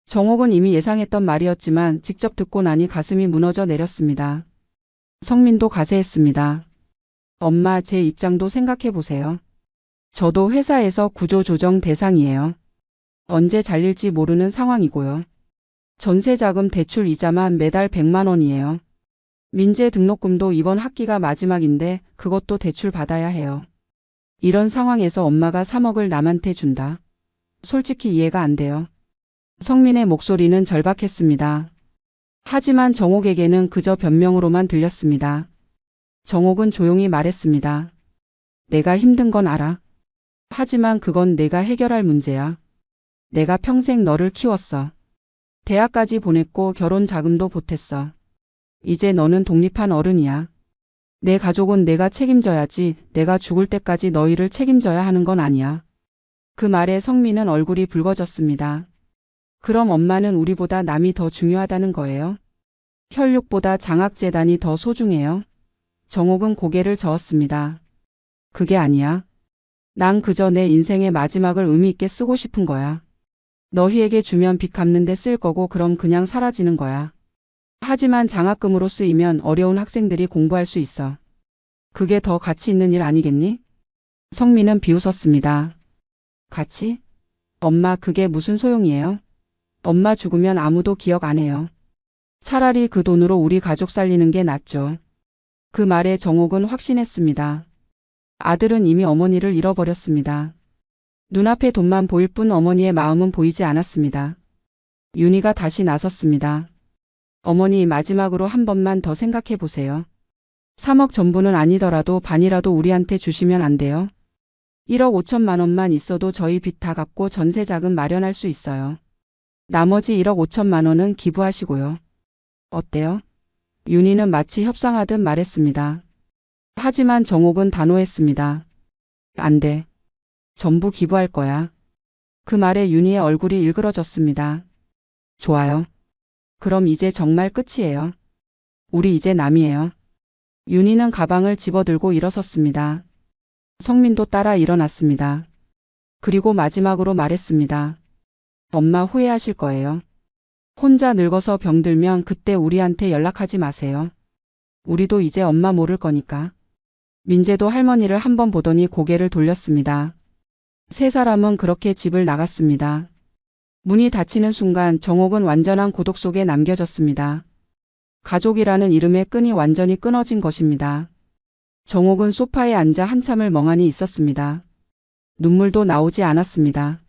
정옥은 이미 예상했던 말이었지만 직접 듣고 나니 가슴이 무너져 내렸습니다. 성민도 가세했습니다. 엄마, 제 입장도 생각해 보세요. 저도 회사에서 구조조정 대상이에요. 언제 잘릴지 모르는 상황이고요. 전세자금 대출 이자만 매달 100만 원이에요. 민재 등록금도 이번 학기가 마지막인데 그것도 대출 받아야 해요. 이런 상황에서 엄마가 3억을 남한테 준다. 솔직히 이해가 안 돼요. 성민의 목소리는 절박했습니다. 하지만 정옥에게는 그저 변명으로만 들렸습니다. 정옥은 조용히 말했습니다. 내가 힘든 건 알아. 하지만 그건 내가 해결할 문제야. 내가 평생 너를 키웠어. 대학까지 보냈고 결혼 자금도 보탰어. 이제 너는 독립한 어른이야. 내 가족은 내가 책임져야지. 내가 죽을 때까지 너희를 책임져야 하는 건 아니야. 그 말에 성민은 얼굴이 붉어졌습니다. 그럼 엄마는 우리보다 남이 더 중요하다는 거예요? 혈육보다 장학재단이 더 소중해요? 정옥은 고개를 저었습니다. 그게 아니야. 난 그저 내 인생의 마지막을 의미 있게 쓰고 싶은 거야. 너희에게 주면 빚 갚는 데 쓸 거고 그럼 그냥 사라지는 거야. 하지만 장학금으로 쓰이면 어려운 학생들이 공부할 수 있어. 그게 더 가치 있는 일 아니겠니? 성민은 비웃었습니다. 가치? 엄마 그게 무슨 소용이에요? 엄마 죽으면 아무도 기억 안 해요. 차라리 그 돈으로 우리 가족 살리는 게 낫죠. 그 말에 정옥은 확신했습니다. 아들은 이미 어머니를 잃어버렸습니다. 눈앞에 돈만 보일 뿐 어머니의 마음은 보이지 않았습니다. 윤희가 다시 나섰습니다. 어머니 마지막으로 한 번만 더 생각해 보세요. 3억 전부는 아니더라도 반이라도 우리한테 주시면 안 돼요? 1억 5천만 원만 있어도 저희 빚 다 갚고 전세 자금 마련할 수 있어요. 나머지 1억 5천만 원은 기부하시고요. 어때요? 윤희는 마치 협상하듯 말했습니다. 하지만 정옥은 단호했습니다. 안 돼. 전부 기부할 거야. 그 말에 윤희의 얼굴이 일그러졌습니다. 좋아요. 그럼 이제 정말 끝이에요. 우리 이제 남이에요. 윤희는 가방을 집어들고 일어섰습니다. 성민도 따라 일어났습니다. 그리고 마지막으로 말했습니다. 엄마 후회하실 거예요. 혼자 늙어서 병들면 그때 우리한테 연락하지 마세요. 우리도 이제 엄마 모를 거니까. 민재도 할머니를 한번 보더니 고개를 돌렸습니다. 세 사람은 그렇게 집을 나갔습니다. 문이 닫히는 순간 정옥은 완전한 고독 속에 남겨졌습니다. 가족이라는 이름의 끈이 완전히 끊어진 것입니다. 정옥은 소파에 앉아 한참을 멍하니 있었습니다. 눈물도 나오지 않았습니다.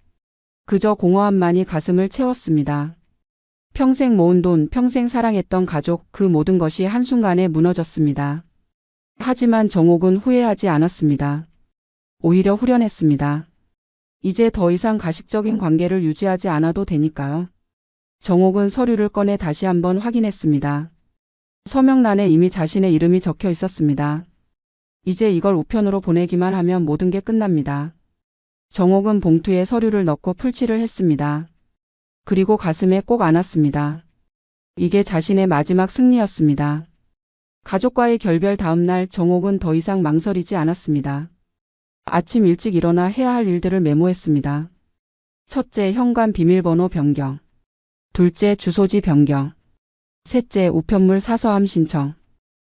그저 공허함만이 가슴을 채웠습니다. 평생 모은 돈, 평생 사랑했던 가족, 그 모든 것이 한순간에 무너졌습니다. 하지만 정옥은 후회하지 않았습니다. 오히려 후련했습니다. 이제 더 이상 가식적인 관계를 유지하지 않아도 되니까요. 정옥은 서류를 꺼내 다시 한번 확인했습니다. 서명란에 이미 자신의 이름이 적혀 있었습니다. 이제 이걸 우편으로 보내기만 하면 모든 게 끝납니다. 정옥은 봉투에 서류를 넣고 풀칠을 했습니다. 그리고 가슴에 꼭 안았습니다. 이게 자신의 마지막 승리였습니다. 가족과의 결별 다음 날 정옥은 더 이상 망설이지 않았습니다. 아침 일찍 일어나 해야 할 일들을 메모했습니다. 첫째, 현관 비밀번호 변경. 둘째, 주소지 변경. 셋째, 우편물 사서함 신청.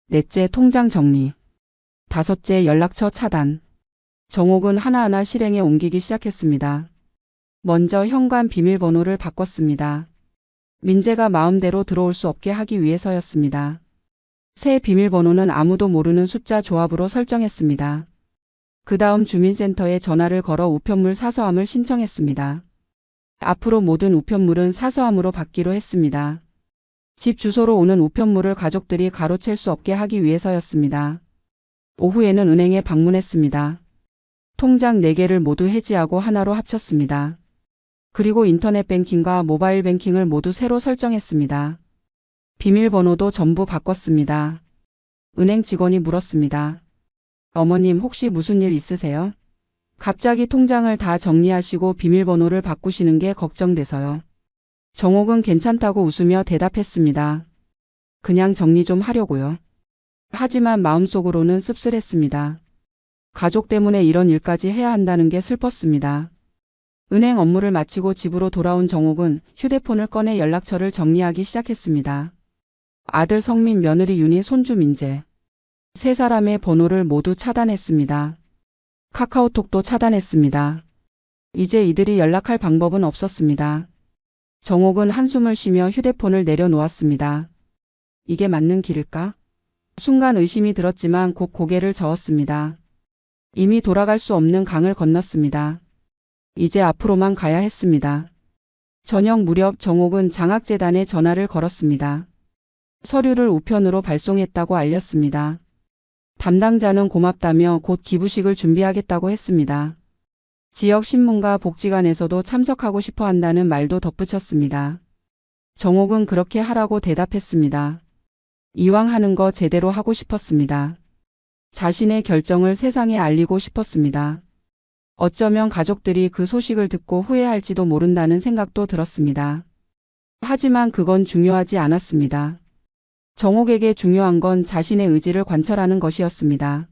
넷째, 통장 정리. 다섯째, 연락처 차단. 정옥은 하나하나 실행에 옮기기 시작했습니다. 먼저 현관 비밀번호를 바꿨습니다. 민재가 마음대로 들어올 수 없게 하기 위해서였습니다. 새 비밀번호는 아무도 모르는 숫자 조합으로 설정했습니다. 그 다음 주민센터에 전화를 걸어 우편물 사서함을 신청했습니다. 앞으로 모든 우편물은 사서함으로 받기로 했습니다. 집 주소로 오는 우편물을 가족들이 가로챌 수 없게 하기 위해서였습니다. 오후에는 은행에 방문했습니다. 통장 4개를 모두 해지하고 하나로 합쳤습니다. 그리고 인터넷 뱅킹과 모바일 뱅킹을 모두 새로 설정했습니다. 비밀번호도 전부 바꿨습니다. 은행 직원이 물었습니다. 어머님 혹시 무슨 일 있으세요? 갑자기 통장을 다 정리하시고 비밀번호를 바꾸시는 게 걱정돼서요. 정옥은 괜찮다고 웃으며 대답했습니다. 그냥 정리 좀 하려고요. 하지만 마음속으로는 씁쓸했습니다. 가족 때문에 이런 일까지 해야 한다는 게 슬펐습니다. 은행 업무를 마치고 집으로 돌아온 정옥은 휴대폰을 꺼내 연락처를 정리하기 시작했습니다. 아들 성민, 며느리 윤희, 손주 민재. 세 사람의 번호를 모두 차단했습니다. 카카오톡도 차단했습니다. 이제 이들이 연락할 방법은 없었습니다. 정옥은 한숨을 쉬며 휴대폰을 내려놓았습니다. 이게 맞는 길일까? 순간 의심이 들었지만 곧 고개를 저었습니다. 이미 돌아갈 수 없는 강을 건넜습니다. 이제 앞으로만 가야 했습니다. 저녁 무렵 정옥은 장학재단에 전화를 걸었습니다. 서류를 우편으로 발송했다고 알렸습니다. 담당자는 고맙다며 곧 기부식을 준비하겠다고 했습니다. 지역 신문과 복지관에서도 참석하고 싶어 한다는 말도 덧붙였습니다. 정옥은 그렇게 하라고 대답했습니다. 이왕 하는 거 제대로 하고 싶었습니다. 자신의 결정을 세상에 알리고 싶었습니다. 어쩌면 가족들이 그 소식을 듣고 후회할지도 모른다는 생각도 들었습니다. 하지만 그건 중요하지 않았습니다. 정옥에게 중요한 건 자신의 의지를 관철하는 것이었습니다.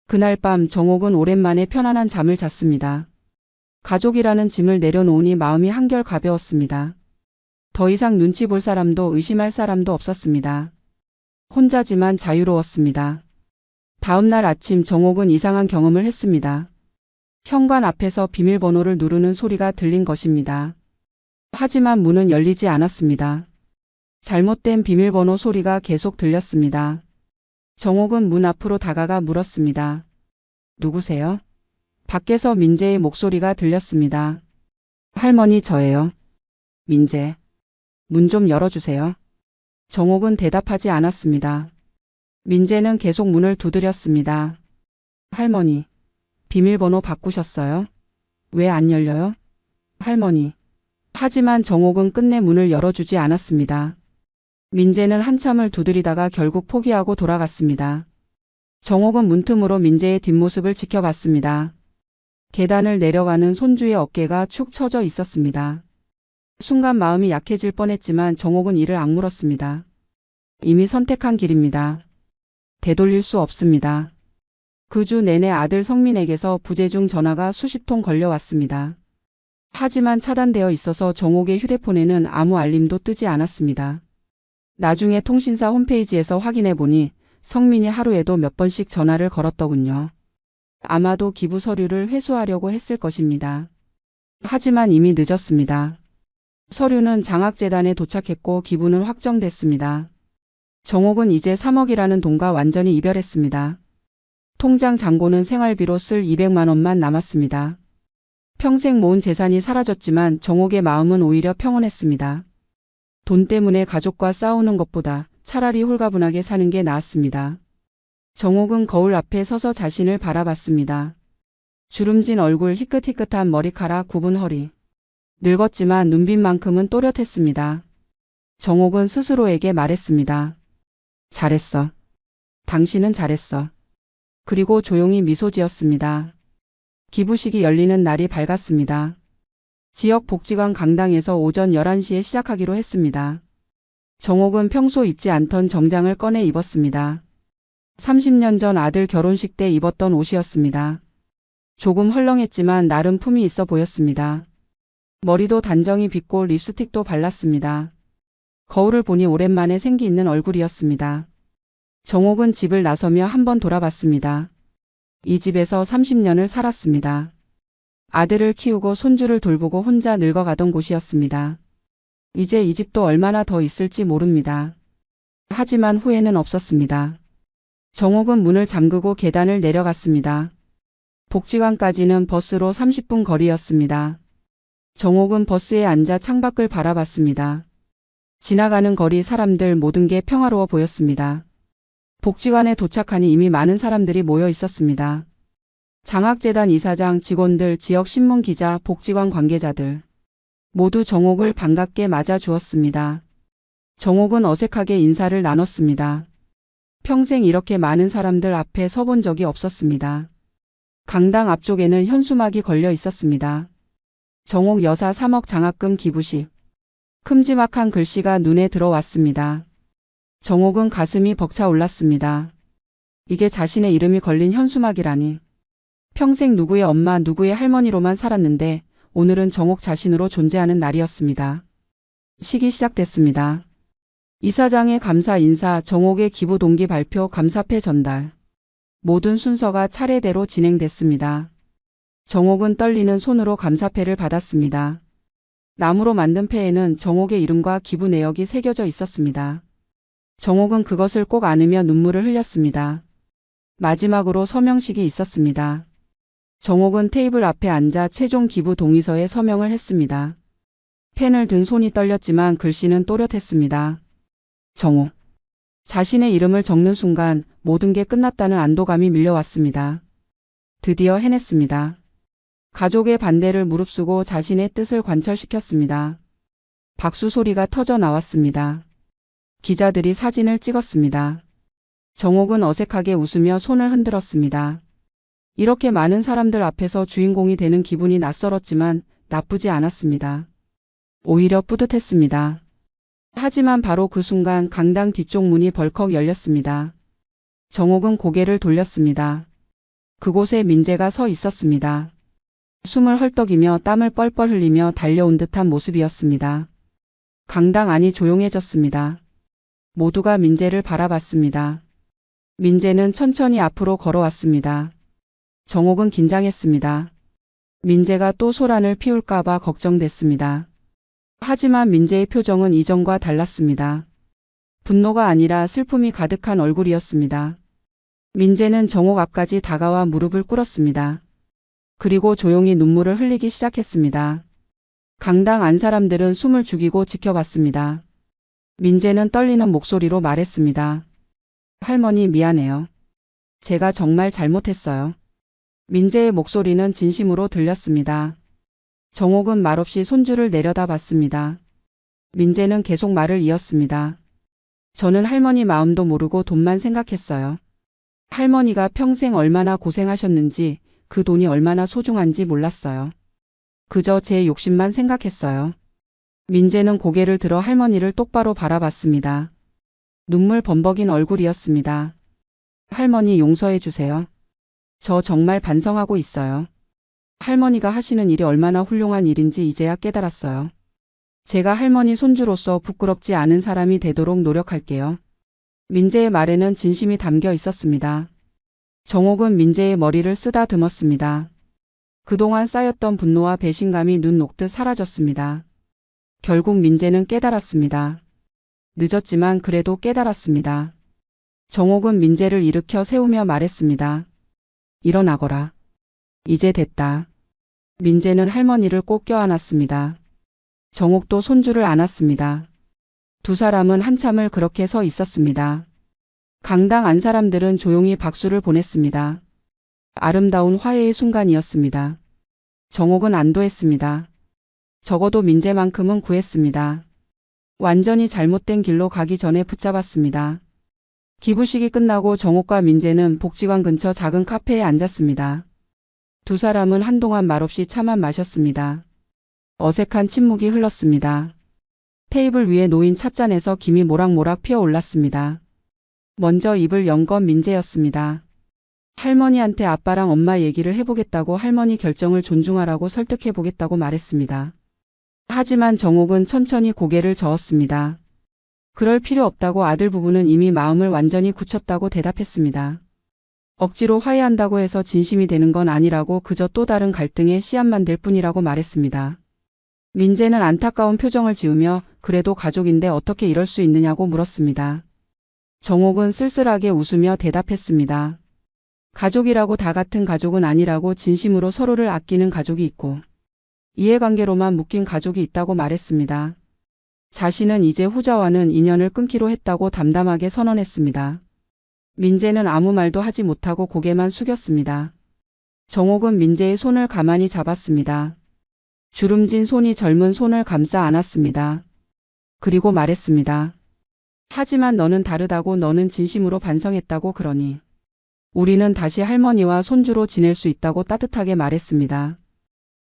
그날 밤 정옥은 오랜만에 편안한 잠을 잤습니다. 가족이라는 짐을 내려놓으니 마음이 한결 가벼웠습니다. 더 이상 눈치 볼 사람도 의심할 사람도 없었습니다. 혼자지만 자유로웠습니다. 다음 날 아침 정옥은 이상한 경험을 했습니다. 현관 앞에서 비밀번호를 누르는 소리가 들린 것입니다. 하지만 문은 열리지 않았습니다. 잘못된 비밀번호 소리가 계속 들렸습니다. 정옥은 문 앞으로 다가가 물었습니다. 누구세요? 밖에서 민재의 목소리가 들렸습니다. 할머니, 저예요. 민재. 문 좀 열어주세요. 정옥은 대답하지 않았습니다. 민재는 계속 문을 두드렸습니다. 할머니, 비밀번호 바꾸셨어요? 왜 안 열려요? 할머니. 하지만 정옥은 끝내 문을 열어주지 않았습니다. 민재는 한참을 두드리다가 결국 포기하고 돌아갔습니다. 정옥은 문틈으로 민재의 뒷모습을 지켜봤습니다. 계단을 내려가는 손주의 어깨가 축 처져 있었습니다. 순간 마음이 약해질 뻔했지만 정옥은 이를 악물었습니다. 이미 선택한 길입니다. 되돌릴 수 없습니다. 그 주 내내 아들 성민에게서 부재중 전화가 수십 통 걸려왔습니다. 하지만 차단되어 있어서 정옥의 휴대폰에는 아무 알림도 뜨지 않았습니다. 나중에 통신사 홈페이지에서 확인해 보니 성민이 하루에도 몇 번씩 전화를 걸었더군요. 아마도 기부 서류를 회수하려고 했을 것입니다. 하지만 이미 늦었습니다. 서류는 장학재단에 도착했고 기부는 확정됐습니다. 정옥은 이제 3억이라는 돈과 완전히 이별했습니다. 통장 잔고는 생활비로 쓸 200만 원만 남았습니다. 평생 모은 재산이 사라졌지만 정옥의 마음은 오히려 평온했습니다. 돈 때문에 가족과 싸우는 것보다 차라리 홀가분하게 사는 게 나았습니다. 정옥은 거울 앞에 서서 자신을 바라봤습니다. 주름진 얼굴, 희끗희끗한 머리카락, 굽은 허리. 늙었지만 눈빛만큼은 또렷했습니다. 정옥은 스스로에게 말했습니다. 잘했어. 당신은 잘했어. 그리고 조용히 미소 지었습니다. 기부식이 열리는 날이 밝았습니다. 지역 복지관 강당에서 오전 11시에 시작하기로 했습니다. 정옥은 평소 입지 않던 정장을 꺼내 입었습니다. 30년 전 아들 결혼식 때 입었던 옷이었습니다. 조금 헐렁했지만 나름 품이 있어 보였습니다. 머리도 단정히 빗고 립스틱도 발랐습니다. 거울을 보니 오랜만에 생기 있는 얼굴이었습니다. 정옥은 집을 나서며 한번 돌아봤습니다. 이 집에서 30년을 살았습니다. 아들을 키우고 손주를 돌보고 혼자 늙어가던 곳이었습니다. 이제 이 집도 얼마나 더 있을지 모릅니다. 하지만 후회는 없었습니다. 정옥은 문을 잠그고 계단을 내려갔습니다. 복지관까지는 버스로 30분 거리였습니다. 정옥은 버스에 앉아 창밖을 바라봤습니다. 지나가는 거리, 사람들, 모든 게 평화로워 보였습니다. 복지관에 도착하니 이미 많은 사람들이 모여 있었습니다. 장학재단 이사장, 직원들, 지역 신문 기자, 복지관 관계자들. 모두 정옥을 반갑게 맞아 주었습니다. 정옥은 어색하게 인사를 나눴습니다. 평생 이렇게 많은 사람들 앞에 서본 적이 없었습니다. 강당 앞쪽에는 현수막이 걸려 있었습니다. 정옥 여사 3억 장학금 기부식. 큼지막한 글씨가 눈에 들어왔습니다. 정옥은 가슴이 벅차 올랐습니다. 이게 자신의 이름이 걸린 현수막이라니. 평생 누구의 엄마, 누구의 할머니로만 살았는데 오늘은 정옥 자신으로 존재하는 날이었습니다. 식이 시작됐습니다. 이사장의 감사 인사, 정옥의 기부 동기 발표, 감사패 전달. 모든 순서가 차례대로 진행됐습니다. 정옥은 떨리는 손으로 감사패를 받았습니다. 나무로 만든 패에는 정옥의 이름과 기부 내역이 새겨져 있었습니다. 정옥은 그것을 꼭 안으며 눈물을 흘렸습니다. 마지막으로 서명식이 있었습니다. 정옥은 테이블 앞에 앉아 최종 기부 동의서에 서명을 했습니다. 펜을 든 손이 떨렸지만 글씨는 또렷했습니다. 정옥. 자신의 이름을 적는 순간 모든 게 끝났다는 안도감이 밀려왔습니다. 드디어 해냈습니다. 가족의 반대를 무릅쓰고 자신의 뜻을 관철시켰습니다. 박수 소리가 터져 나왔습니다. 기자들이 사진을 찍었습니다. 정옥은 어색하게 웃으며 손을 흔들었습니다. 이렇게 많은 사람들 앞에서 주인공이 되는 기분이 낯설었지만 나쁘지 않았습니다. 오히려 뿌듯했습니다. 하지만 바로 그 순간 강당 뒤쪽 문이 벌컥 열렸습니다. 정옥은 고개를 돌렸습니다. 그곳에 민재가 서 있었습니다. 숨을 헐떡이며 땀을 뻘뻘 흘리며 달려온 듯한 모습이었습니다. 강당 안이 조용해졌습니다. 모두가 민재를 바라봤습니다. 민재는 천천히 앞으로 걸어왔습니다. 정옥은 긴장했습니다. 민재가 또 소란을 피울까봐 걱정됐습니다. 하지만 민재의 표정은 이전과 달랐습니다. 분노가 아니라 슬픔이 가득한 얼굴이었습니다. 민재는 정옥 앞까지 다가와 무릎을 꿇었습니다. 그리고 조용히 눈물을 흘리기 시작했습니다. 강당 안 사람들은 숨을 죽이고 지켜봤습니다. 민재는 떨리는 목소리로 말했습니다. 할머니 미안해요. 제가 정말 잘못했어요. 민재의 목소리는 진심으로 들렸습니다. 정옥은 말없이 손주를 내려다봤습니다. 민재는 계속 말을 이었습니다. 저는 할머니 마음도 모르고 돈만 생각했어요. 할머니가 평생 얼마나 고생하셨는지 그 돈이 얼마나 소중한지 몰랐어요. 그저 제 욕심만 생각했어요. 민재는 고개를 들어 할머니를 똑바로 바라봤습니다. 눈물 범벅인 얼굴이었습니다. 할머니 용서해 주세요. 저 정말 반성하고 있어요. 할머니가 하시는 일이 얼마나 훌륭한 일인지 이제야 깨달았어요. 제가 할머니 손주로서 부끄럽지 않은 사람이 되도록 노력할게요. 민재의 말에는 진심이 담겨 있었습니다. 정옥은 민재의 머리를 쓰다듬었습니다. 그동안 쌓였던 분노와 배신감이 눈 녹듯 사라졌습니다. 결국 민재는 깨달았습니다. 늦었지만 그래도 깨달았습니다. 정옥은 민재를 일으켜 세우며 말했습니다. 일어나거라. 이제 됐다. 민재는 할머니를 꼭 껴안았습니다. 정옥도 손주를 안았습니다. 두 사람은 한참을 그렇게 서 있었습니다. 강당 안 사람들은 조용히 박수를 보냈습니다. 아름다운 화해의 순간이었습니다. 정옥은 안도했습니다. 적어도 민재만큼은 구했습니다. 완전히 잘못된 길로 가기 전에 붙잡았습니다. 기부식이 끝나고 정옥과 민재는 복지관 근처 작은 카페에 앉았습니다. 두 사람은 한동안 말없이 차만 마셨습니다. 어색한 침묵이 흘렀습니다. 테이블 위에 놓인 찻잔에서 김이 모락모락 피어올랐습니다. 먼저 입을 연 건 민재였습니다. 할머니한테 아빠랑 엄마 얘기를 해보겠다고 할머니 결정을 존중하라고 설득해보겠다고 말했습니다. 하지만 정옥은 천천히 고개를 저었습니다. 그럴 필요 없다고 아들 부부는 이미 마음을 완전히 굳혔다고 대답했습니다. 억지로 화해한다고 해서 진심이 되는 건 아니라고 그저 또 다른 갈등의 씨앗만 될 뿐이라고 말했습니다. 민재는 안타까운 표정을 지으며 그래도 가족인데 어떻게 이럴 수 있느냐고 물었습니다. 정옥은 쓸쓸하게 웃으며 대답했습니다. 가족이라고 다 같은 가족은 아니라고 진심으로 서로를 아끼는 가족이 있고 이해관계로만 묶인 가족이 있다고 말했습니다. 자신은 이제 후자와는 인연을 끊기로 했다고 담담하게 선언했습니다. 민재는 아무 말도 하지 못하고 고개만 숙였습니다. 정옥은 민재의 손을 가만히 잡았습니다. 주름진 손이 젊은 손을 감싸 안았습니다. 그리고 말했습니다. 하지만 너는 다르다고 너는 진심으로 반성했다고 그러니 우리는 다시 할머니와 손주로 지낼 수 있다고 따뜻하게 말했습니다.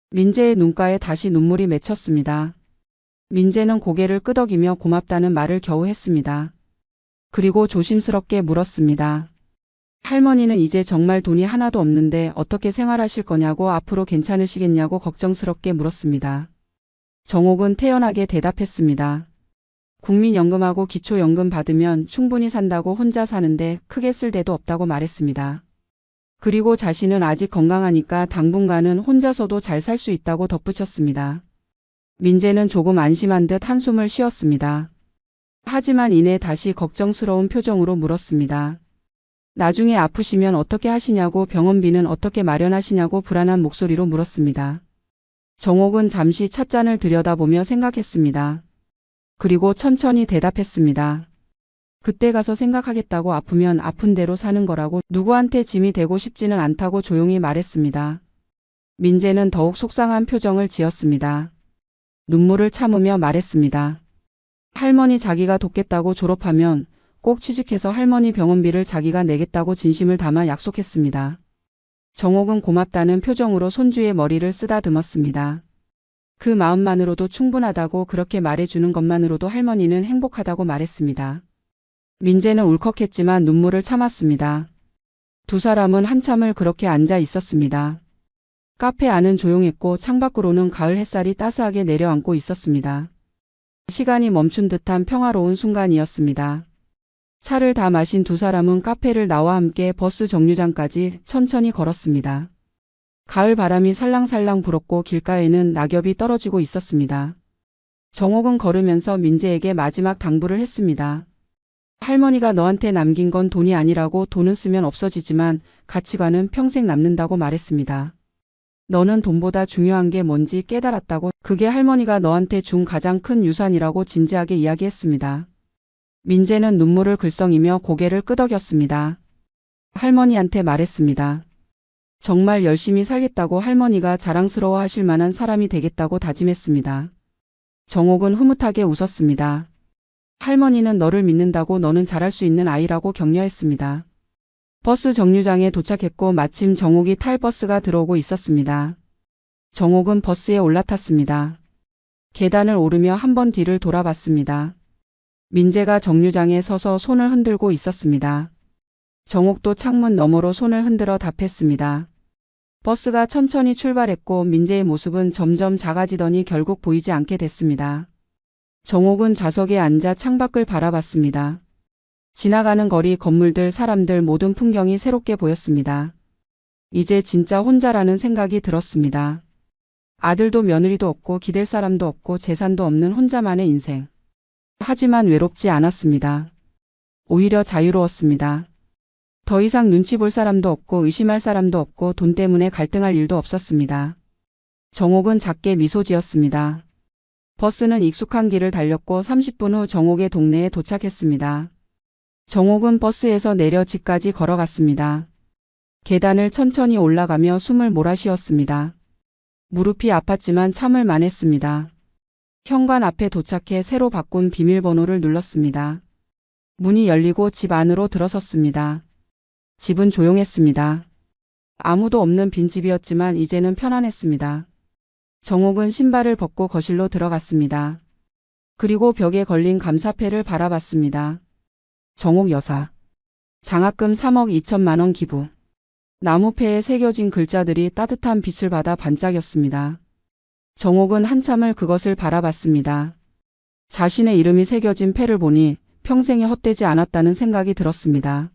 민재의 눈가에 다시 눈물이 맺혔습니다. 민재는 고개를 끄덕이며 고맙다는 말을 겨우 했습니다. 그리고 조심스럽게 물었습니다. 할머니는 이제 정말 돈이 하나도 없는데 어떻게 생활하실 거냐고 앞으로 괜찮으시겠냐고 걱정스럽게 물었습니다. 정옥은 태연하게 대답했습니다. 국민연금하고 기초연금 받으면 충분히 산다고 혼자 사는데 크게 쓸 데도 없다고 말했습니다. 그리고 자신은 아직 건강하니까 당분간은 혼자서도 잘 살 수 있다고 덧붙였습니다. 민재는 조금 안심한 듯 한숨을 쉬었습니다. 하지만 이내 다시 걱정스러운 표정으로 물었습니다. 나중에 아프시면 어떻게 하시냐고 병원비는 어떻게 마련하시냐고 불안한 목소리로 물었습니다. 정옥은 잠시 찻잔을 들여다보며 생각했습니다. 그리고 천천히 대답했습니다. 그때 가서 생각하겠다고 아프면 아픈 대로 사는 거라고 누구한테 짐이 되고 싶지는 않다고 조용히 말했습니다. 민재는 더욱 속상한 표정을 지었습니다. 눈물을 참으며 말했습니다. 할머니 자기가 돕겠다고 졸업하면 꼭 취직해서 할머니 병원비를 자기가 내겠다고 진심을 담아 약속했습니다. 정옥은 고맙다는 표정으로 손주의 머리를 쓰다듬었습니다. 그 마음만으로도 충분하다고 그렇게 말해주는 것만으로도 할머니는 행복하다고 말했습니다. 민재는 울컥했지만 눈물을 참았습니다. 두 사람은 한참을 그렇게 앉아 있었습니다. 카페 안은 조용했고 창밖으로는 가을 햇살이 따스하게 내려앉고 있었습니다. 시간이 멈춘 듯한 평화로운 순간이었습니다. 차를 다 마신 두 사람은 카페를 나와 함께 버스 정류장까지 천천히 걸었습니다. 가을 바람이 살랑살랑 불었고 길가에는 낙엽이 떨어지고 있었습니다. 정옥은 걸으면서 민재에게 마지막 당부를 했습니다. 할머니가 너한테 남긴 건 돈이 아니라고. 돈은 쓰면 없어지지만 가치관은 평생 남는다고 말했습니다. 너는 돈보다 중요한 게 뭔지 깨달았다고. 그게 할머니가 너한테 준 가장 큰 유산이라고 진지하게 이야기했습니다. 민재는 눈물을 글썽이며 고개를 끄덕였습니다. 할머니한테 말했습니다. 정말 열심히 살겠다고. 할머니가 자랑스러워하실 만한 사람이 되겠다고 다짐했습니다. 정옥은 흐뭇하게 웃었습니다. 할머니는 너를 믿는다고. 너는 잘할 수 있는 아이라고 격려했습니다. 버스 정류장에 도착했고 마침 정옥이 탈 버스가 들어오고 있었습니다. 정옥은 버스에 올라탔습니다. 계단을 오르며 한 번 뒤를 돌아봤습니다. 민재가 정류장에 서서 손을 흔들고 있었습니다. 정옥도 창문 너머로 손을 흔들어 답했습니다. 버스가 천천히 출발했고 민재의 모습은 점점 작아지더니 결국 보이지 않게 됐습니다. 정옥은 좌석에 앉아 창밖을 바라봤습니다. 지나가는 거리, 건물들, 사람들, 모든 풍경이 새롭게 보였습니다. 이제 진짜 혼자라는 생각이 들었습니다. 아들도 며느리도 없고 기댈 사람도 없고 재산도 없는 혼자만의 인생. 하지만 외롭지 않았습니다. 오히려 자유로웠습니다. 더 이상 눈치 볼 사람도 없고 의심할 사람도 없고 돈 때문에 갈등할 일도 없었습니다. 정옥은 작게 미소 지었습니다. 버스는 익숙한 길을 달렸고 30분 후 정옥의 동네에 도착했습니다. 정옥은 버스에서 내려 집까지 걸어갔습니다. 계단을 천천히 올라가며 숨을 몰아쉬었습니다. 무릎이 아팠지만 참을 만했습니다. 현관 앞에 도착해 새로 바꾼 비밀번호를 눌렀습니다. 문이 열리고 집 안으로 들어섰습니다. 집은 조용했습니다. 아무도 없는 빈집이었지만 이제는 편안했습니다. 정옥은 신발을 벗고 거실로 들어갔습니다. 그리고 벽에 걸린 감사패를 바라봤습니다. 정옥 여사. 장학금 3억 2천만 원 기부. 나무패에 새겨진 글자들이 따뜻한 빛을 받아 반짝였습니다. 정옥은 한참을 그것을 바라봤습니다. 자신의 이름이 새겨진 패를 보니 평생에 헛되지 않았다는 생각이 들었습니다.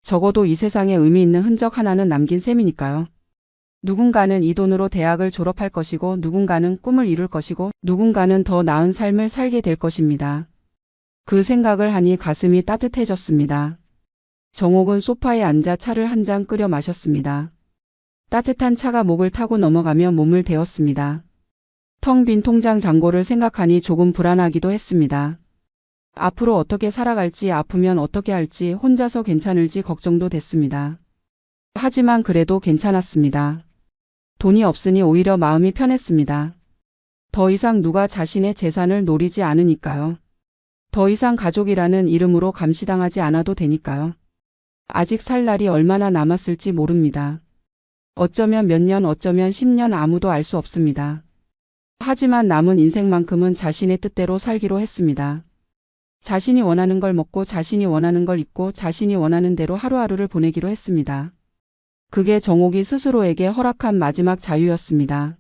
적어도 이 세상에 의미 있는 흔적 하나는 남긴 셈이니까요. 누군가는 이 돈으로 대학을 졸업할 것이고 누군가는 꿈을 이룰 것이고 누군가는 더 나은 삶을 살게 될 것입니다. 그 생각을 하니 가슴이 따뜻해졌습니다. 정옥은 소파에 앉아 차를 한 잔 끓여 마셨습니다. 따뜻한 차가 목을 타고 넘어가며 몸을 데웠습니다. 텅 빈 통장 잔고를 생각하니 조금 불안하기도 했습니다. 앞으로 어떻게 살아갈지, 아프면 어떻게 할지, 혼자서 괜찮을지 걱정도 됐습니다. 하지만 그래도 괜찮았습니다. 돈이 없으니 오히려 마음이 편했습니다. 더 이상 누가 자신의 재산을 노리지 않으니까요. 더 이상 가족이라는 이름으로 감시당하지 않아도 되니까요. 아직 살 날이 얼마나 남았을지 모릅니다. 어쩌면 몇 년, 어쩌면 10년, 아무도 알 수 없습니다. 하지만 남은 인생만큼은 자신의 뜻대로 살기로 했습니다. 자신이 원하는 걸 먹고 자신이 원하는 걸 입고 자신이 원하는 대로 하루하루를 보내기로 했습니다. 그게 정옥이 스스로에게 허락한 마지막 자유였습니다.